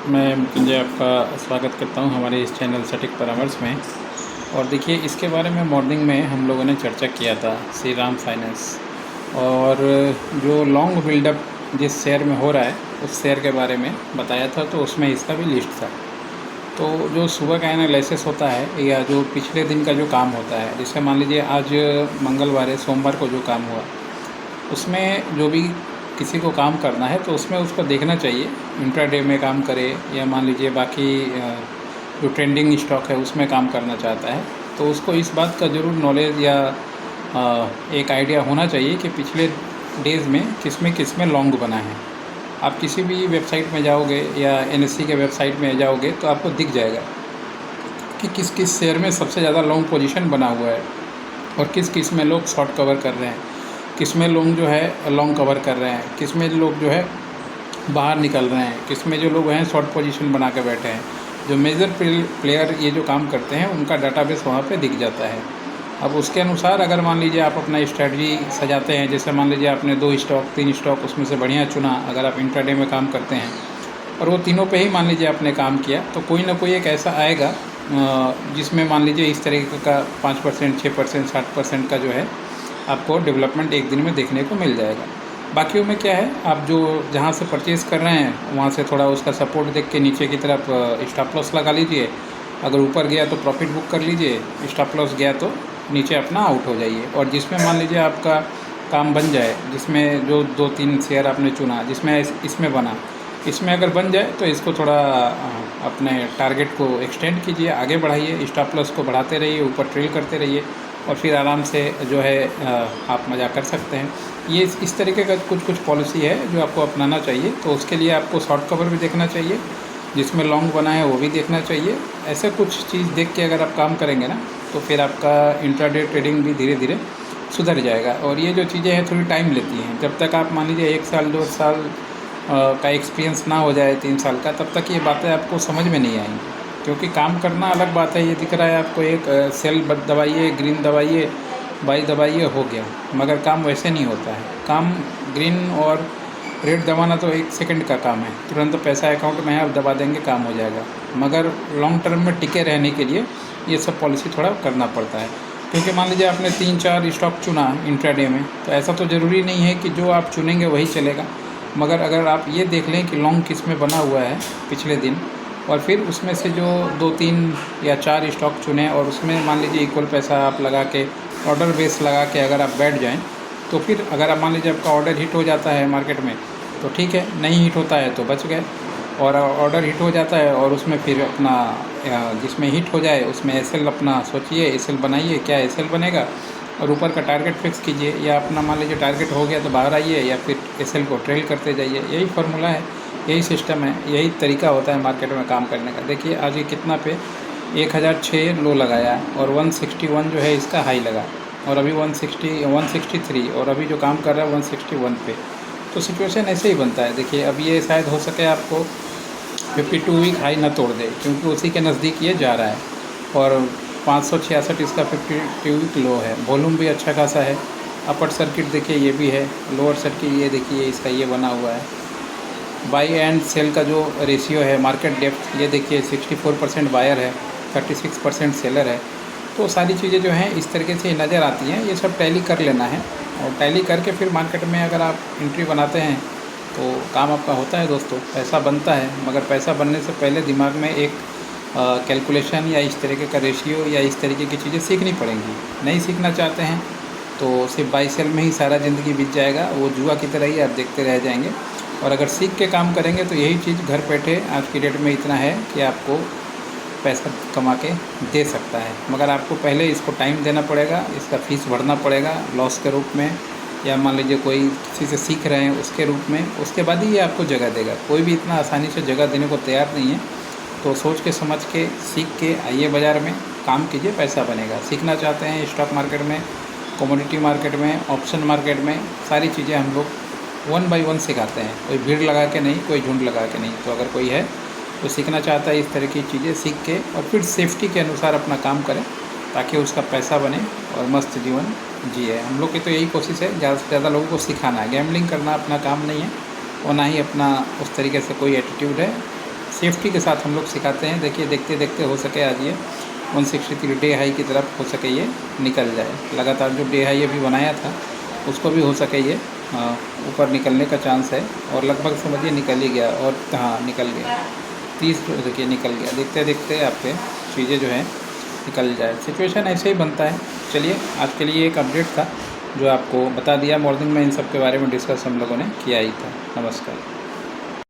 मैं मृत्युंजय आपका स्वागत करता हूं हमारे इस चैनल सटीक परामर्श में। और देखिए, इसके बारे में मॉर्निंग में हम लोगों ने चर्चा किया था श्री राम फाइनेंस, और जो लॉन्ग बिल्डअप जिस शेयर में हो रहा है उस शेयर के बारे में बताया था, तो उसमें इसका भी लिस्ट था। तो जो सुबह का एनालिसिस होता है या जो पिछले दिन का जो काम होता है, जैसे मान लीजिए आज मंगलवार है, सोमवार को जो काम हुआ उसमें जो भी किसी को काम करना है तो उसमें उसको देखना चाहिए इंट्राडे में काम करे, या मान लीजिए बाकी जो ट्रेंडिंग स्टॉक है उसमें काम करना चाहता है तो उसको इस बात का ज़रूर नॉलेज या एक आइडिया होना चाहिए कि पिछले डेज़ में किस में लॉन्ग बना है। आप किसी भी वेबसाइट में जाओगे या एनएससी के वेबसाइट में जाओगे तो आपको दिख जाएगा कि किस किस शेयर में सबसे ज़्यादा लॉन्ग पोजीशन बना हुआ है और किस में लोग शॉर्ट कवर कर रहे हैं, किस में लोग जो है लॉन्ग कवर कर रहे हैं, किस में लोग जो है बाहर निकल रहे हैं, किस में जो लोग हैं शॉर्ट पोजीशन बना के बैठे हैं। जो मेजर प्लेयर ये जो काम करते हैं उनका डाटाबेस वहाँ पे दिख जाता है। अब उसके अनुसार अगर मान लीजिए आप अपना स्ट्रेटजी सजाते हैं, जैसे मान लीजिए आपने 2 स्टॉक 3 स्टॉक उसमें से बढ़िया चुना, अगर आप इंट्राडे में काम करते हैं और वो तीनों पे ही मान लीजिए आपने काम किया, तो कोई ना कोई एक ऐसा आएगा जिसमें मान लीजिए इस तरीके का 5%, 6%, 60% का जो है आपको डेवलपमेंट एक दिन में देखने को मिल जाएगा। बाकियों में क्या है, आप जो जहाँ से परचेज़ कर रहे हैं वहाँ से थोड़ा उसका सपोर्ट देख के नीचे की तरफ स्टॉप लॉस लगा लीजिए। अगर ऊपर गया तो प्रॉफिट बुक कर लीजिए, स्टॉप लॉस गया तो नीचे अपना आउट हो जाइए। और जिसमें मान लीजिए आपका काम बन जाए, जिसमें जो 2-3 शेयर आपने चुना जिसमें इसमें बना, इसमें अगर बन जाए तो इसको थोड़ा अपने टारगेट को एक्सटेंड कीजिए, आगे बढ़ाइए, स्टॉप लॉस को बढ़ाते रहिए, ऊपर ट्रेल करते रहिए और फिर आराम से जो है आप मज़ा कर सकते हैं। ये इस तरीके का कुछ पॉलिसी है जो आपको अपनाना चाहिए। तो उसके लिए आपको शॉर्ट कवर भी देखना चाहिए, जिसमें लॉन्ग बना है वो भी देखना चाहिए। ऐसे कुछ चीज़ देख के अगर आप काम करेंगे ना तो फिर आपका इंट्राडे ट्रेडिंग भी धीरे धीरे सुधर जाएगा। और ये जो चीज़ें हैं थोड़ी टाइम लेती हैं, जब तक आप मान लीजिए 1 साल 2 साल का एक्सपीरियंस ना हो जाए, 3 साल का, तब तक ये बातें आपको समझ में नहीं आएंगी। क्योंकि काम करना अलग बात है, ये दिख रहा है आपको एक सेल दबाइए, ग्रीन दबाइए, बाई दबाइए, हो गया, मगर काम वैसे नहीं होता है। काम ग्रीन और रेड दबाना तो 1 सेकंड का काम है, तुरंत पैसा अकाउंट में है, आप दबा देंगे काम हो जाएगा। मगर लॉन्ग टर्म में टिके रहने के लिए ये सब पॉलिसी थोड़ा करना पड़ता है। क्योंकि मान लीजिए आपने 3-4 स्टॉक चुना इंट्राडे में, तो ऐसा तो ज़रूरी नहीं है कि जो आप चुनेंगे वही चलेगा। मगर अगर आप ये देख लें कि लॉन्ग किस में बना हुआ है पिछले दिन, और फिर उसमें से जो 2-3 या 4 स्टॉक चुने और उसमें मान लीजिए इक्वल पैसा आप लगा के ऑर्डर बेस लगा के अगर आप बैठ जाएं, तो फिर अगर आप मान लीजिए आपका ऑर्डर हिट हो जाता है मार्केट में तो ठीक है, नहीं हिट होता है तो बच गए। और ऑर्डर हिट हो जाता है और उसमें फिर अपना जिसमें हिट हो जाए उसमें एसएल अपना सोचिए, एसएल बनाइए, क्या एसएल बनेगा, और ऊपर का टारगेट फिक्स कीजिए, या अपना मान लीजिए टारगेट हो गया तो बाहर आइए, या फिर एसएल को ट्रेल करते जाइए। यही फार्मूला है, यही सिस्टम है, यही तरीका होता है मार्केट में काम करने का। देखिए आज ये कितना पे 1006 लो लगाया और 161 जो है इसका हाई लगा, और अभी 163, और अभी जो काम कर रहा है 161 पे। तो सिचुएशन ऐसे ही बनता है। देखिए अब ये शायद हो सके आपको 52 वीक हाई ना तोड़ दे, क्योंकि उसी के नज़दीक ये जा रहा है, और 566 इसका 52 वीक लो है। वॉल्यूम भी अच्छा खासा है। अपर सर्किट देखिए ये भी है, लोअर सर्किट ये देखिए इसका ये बना हुआ है। बाई एंड सेल का जो रेशियो है, मार्केट डेप्थ ये देखिए 64% बायर है, 36% सेलर है। तो सारी चीज़ें जो हैं इस तरीके से नज़र आती हैं। ये सब टैली कर लेना है, और टैली करके फिर मार्केट में अगर आप एंट्री बनाते हैं तो काम आपका होता है दोस्तों, पैसा बनता है। मगर पैसा बनने से पहले दिमाग में एक कैलकुलेशन या इस तरीके का रेशियो या इस तरीके की चीज़ें सीखनी पड़ेंगी। नहीं सीखना चाहते हैं तो सिर्फ बाई सेल में ही सारा ज़िंदगी बीत जाएगा, वो जुआ की तरह ही आप देखते रह जाएंगे। और अगर सीख के काम करेंगे तो यही चीज़ घर बैठे आज की डेट में इतना है कि आपको पैसा कमा के दे सकता है। मगर आपको पहले इसको टाइम देना पड़ेगा, इसका फ़ीस भरना पड़ेगा लॉस के रूप में, या मान लीजिए कोई किसी से सीख रहे हैं उसके रूप में, उसके बाद ही ये आपको जगह देगा। कोई भी इतना आसानी से जगह देने को तैयार नहीं है। तो सोच के समझ के सीख के आइए बाज़ार में, काम कीजिए, पैसा बनेगा। सीखना चाहते हैं स्टॉक मार्केट में, कमोडिटी मार्केट में, ऑप्शन मार्केट में, सारी चीज़ें हम लोग 1 बाय 1 सिखाते हैं, कोई भीड़ लगा के नहीं, कोई झुंड लगा के नहीं। तो अगर कोई है तो सीखना चाहता है इस तरह की चीज़ें सीख के, और फिर सेफ्टी के अनुसार अपना काम करें ताकि उसका पैसा बने और मस्त जीवन जिए। हम लोग की तो यही कोशिश है, ज़्यादा से ज़्यादा लोगों को सिखाना है। गैम्बलिंग करना अपना काम नहीं है, और ना ही अपना उस तरीके से कोई एटीट्यूड है। सेफ्टी के साथ हम लोग सिखाते हैं। देखिए देखते देखते हो सके आज ये 163 डे हाई की तरफ हो सके ये निकल जाए। लगातार जो डे हाई अभी बनाया था उसको भी हो सके ये ऊपर निकलने का चांस है, और लगभग समझिए निकल ही गया। और हाँ, निकल गया 30, देखिए निकल गया। देखते देखते आपके चीज़ें जो है निकल जाए। सिचुएशन ऐसे ही बनता है। चलिए, आज के लिए एक अपडेट था जो आपको बता दिया। मॉर्निंग में इन सब के बारे में डिस्कस हम लोगों ने किया ही था। नमस्कार।